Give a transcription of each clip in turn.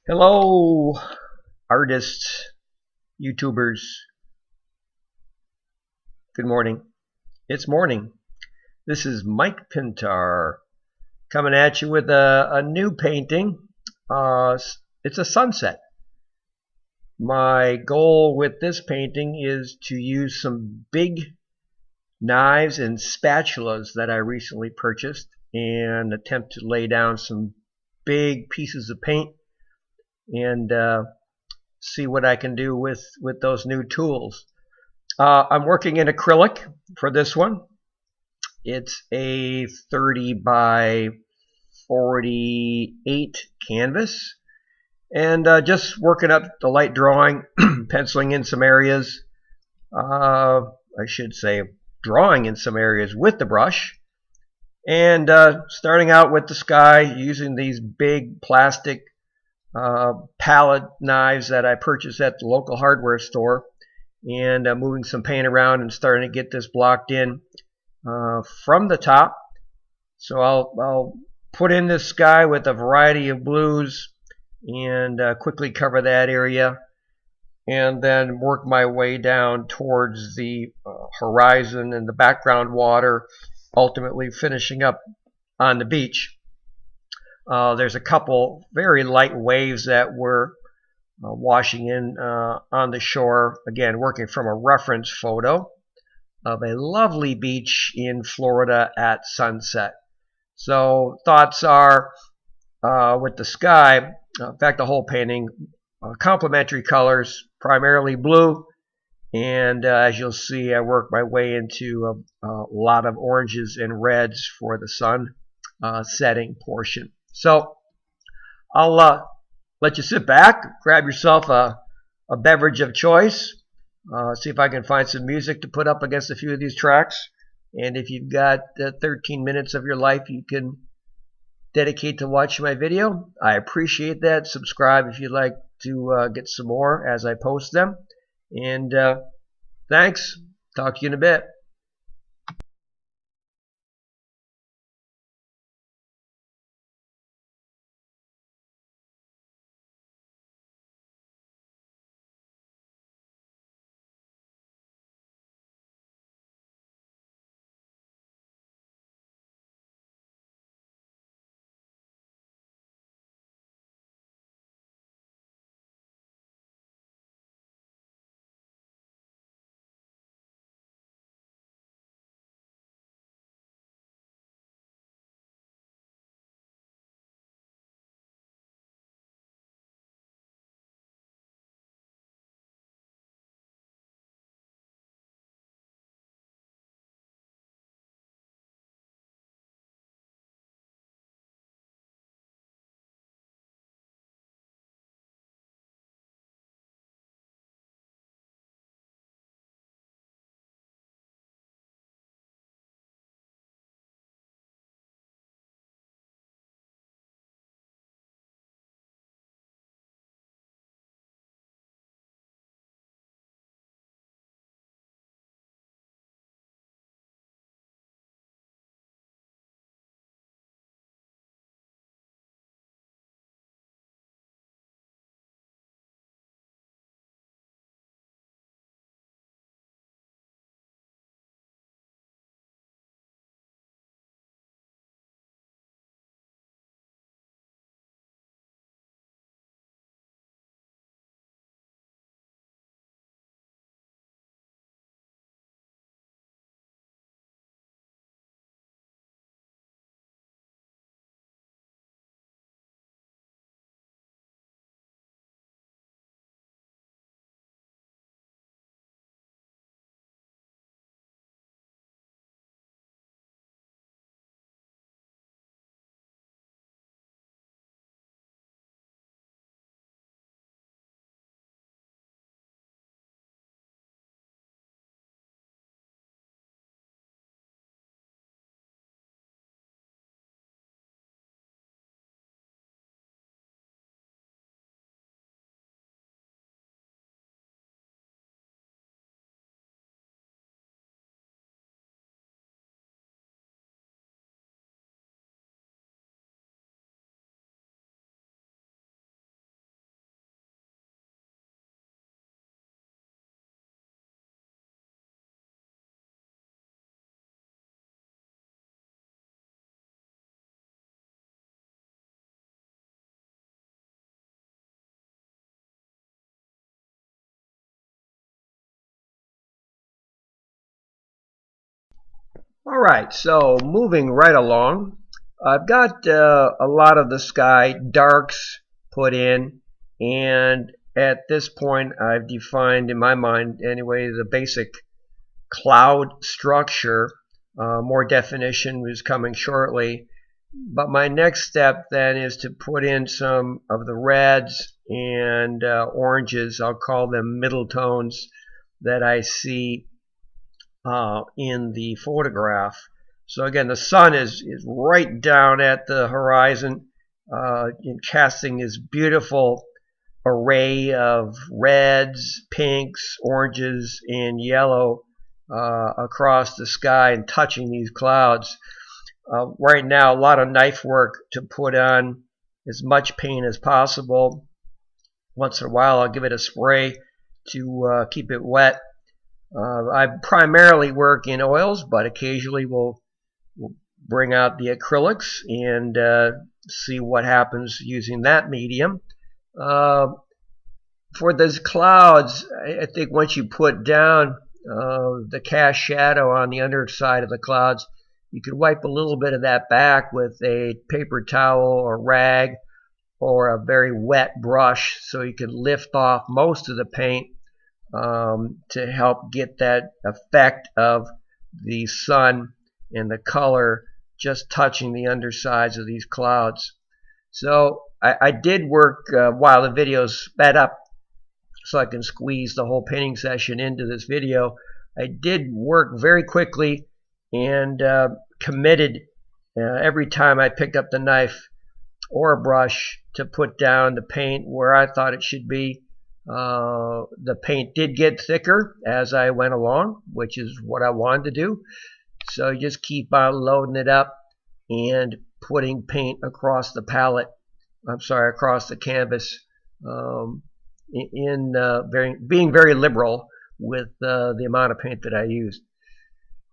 Hello, artists, YouTubers. Good morning. It's morning. This is Mike Pintar coming at you with a new painting. It's a sunset. My goal with this painting is to use some big knives and spatulas that I recently purchased and attempt to lay down some big pieces of paint and see what I can do with those new tools. I'm working in acrylic for this one. It's a 30 by 48 canvas, and just working up the light drawing, penciling in some areas. I should say drawing in some areas with the brush, and starting out with the sky using these big plastic palette knives that I purchased at the local hardware store, and moving some paint around and starting to get this blocked in from the top. So I'll put in this sky with a variety of blues and quickly cover that area, and then work my way down towards the horizon and the background water, ultimately finishing up on the beach. There's a couple very light waves that were washing in on the shore, again working from a reference photo of a lovely beach in Florida at sunset. So thoughts are with the sky, in fact the whole painting, complementary colors, primarily blue, and as you'll see I work my way into a lot of oranges and reds for the sun setting portion. So I'll let you sit back, grab yourself a beverage of choice, see if I can find some music to put up against a few of these tracks. And if you've got 13 minutes of your life you can dedicate to watching my video, I appreciate that. Subscribe if you'd like to get some more as I post them. And thanks. Talk to you in a bit. Alright, so moving right along, I've got a lot of the sky darks put in, and at this point I've defined, in my mind anyway, the basic cloud structure. More definition is coming shortly, but my next step then is to put in some of the reds and oranges, I'll call them middle tones, that I see in the photograph. So again, the sun is right down at the horizon, casting this beautiful array of reds, pinks, oranges, and yellow across the sky and touching these clouds. Right now, a lot of knife work to put on as much paint as possible. Once in a while, I'll give it a spray to keep it wet. I primarily work in oils, but occasionally we'll bring out the acrylics and see what happens using that medium. For those clouds, I think once you put down the cast shadow on the underside of the clouds, you could wipe a little bit of that back with a paper towel or rag or a very wet brush, so you could lift off most of the paint to help get that effect of the sun and the color just touching the undersides of these clouds. So I did work while the video sped up so I can squeeze the whole painting session into this video. I did work very quickly and committed every time I picked up the knife or a brush to put down the paint where I thought it should be. The paint did get thicker as I went along, which is what I wanted to do. So you just keep on loading it up and putting paint across the palette. Across the canvas. Being very liberal with the amount of paint that I used.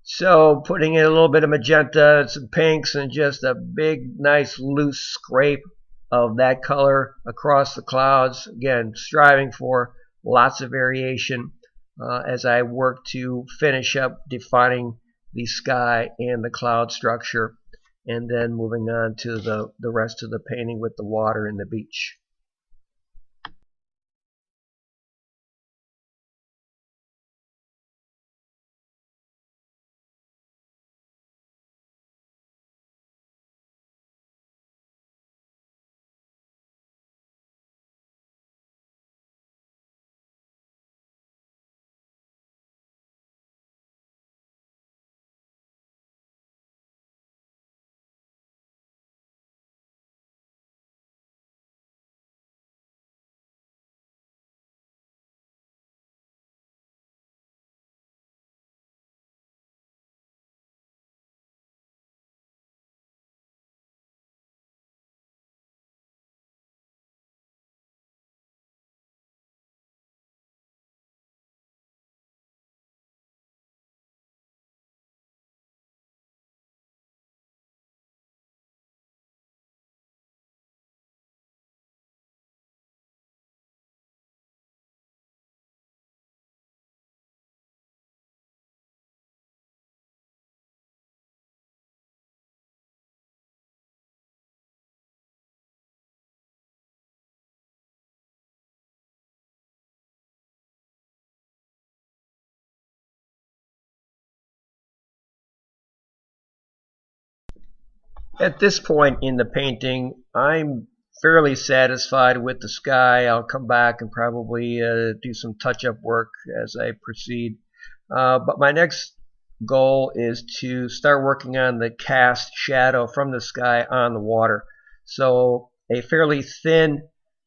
So putting in a little bit of magenta, some pinks, and just a big, nice, loose scrape of that color across the clouds. Again, striving for lots of variation as I work to finish up defining the sky and the cloud structure, and then moving on to the rest of the painting with the water and the beach. At this point in the painting, I'm fairly satisfied with the sky. I'll come back and probably do some touch-up work as I proceed. But my next goal is to start working on the cast shadow from the sky on the water. So a fairly thin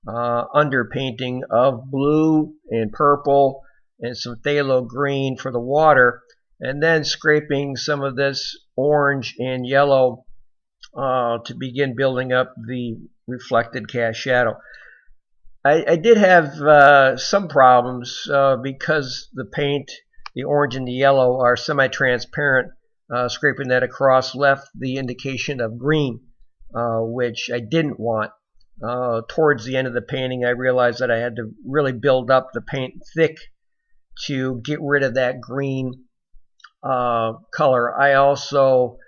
underpainting of blue and purple and some phthalo green for the water, and then scraping some of this orange and yellow to begin building up the reflected cast shadow. I did have some problems because the paint, the orange and the yellow, are semi-transparent. Scraping that across left the indication of green, which I didn't want. Towards the end of the painting, I realized that I had to really build up the paint thick to get rid of that green color, I also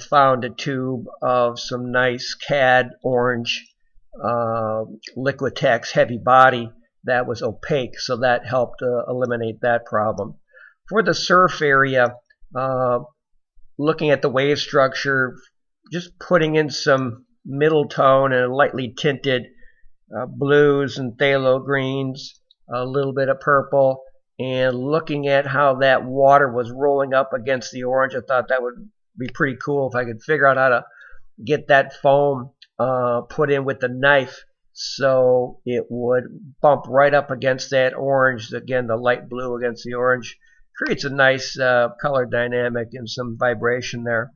found a tube of some nice cad orange Liquitex heavy body that was opaque, so that helped eliminate that problem. For the surf area, looking at the wave structure, just putting in some middle tone and lightly tinted blues and phthalo greens, a little bit of purple, and looking at how that water was rolling up against the orange, I thought that would be pretty cool if I could figure out how to get that foam put in with the knife so it would bump right up against that orange. Again, the light blue against the orange creates a nice color dynamic and some vibration there.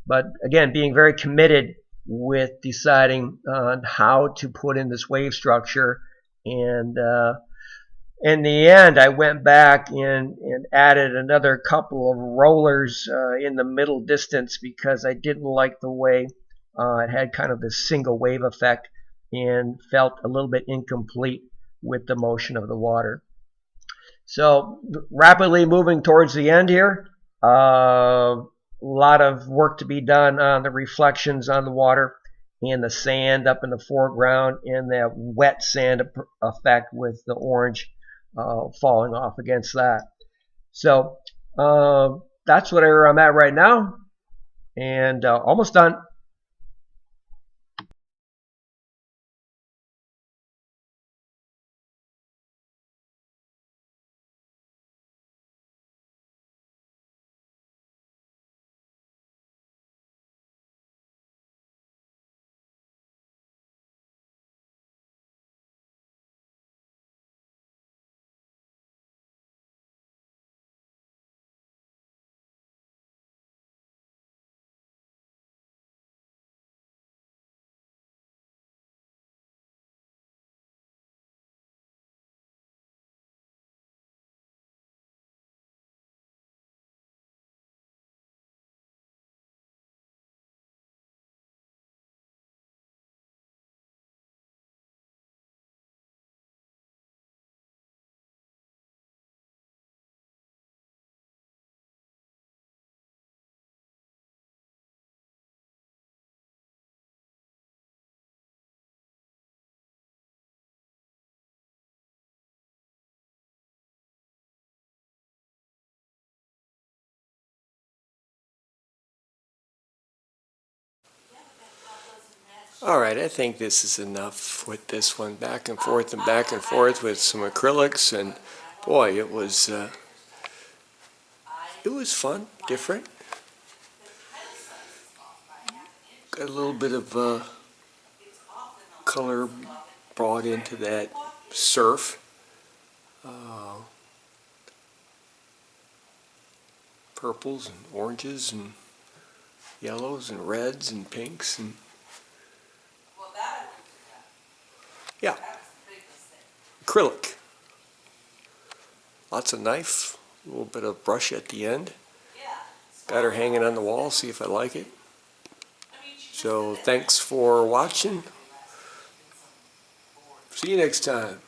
But again, being very committed with deciding on how to put in this wave structure. And in the end, I went back and added another couple of rollers in the middle distance because I didn't like the way it had kind of this single wave effect and felt a little bit incomplete with the motion of the water. So rapidly moving towards the end here, a lot of work to be done on the reflections on the water and the sand up in the foreground and that wet sand effect with the orange falling off against that. So that's where I'm at right now, and almost done. All right, I think this is enough with this one, back and forth with some acrylics, and boy, it was fun, different. Got a little bit of color brought into that surf. Purples and oranges and yellows and reds and pinks and yeah, acrylic. Lots of knife, a little bit of brush at the end. Got her hanging on the wall, see if I like it. So thanks for watching. See you next time.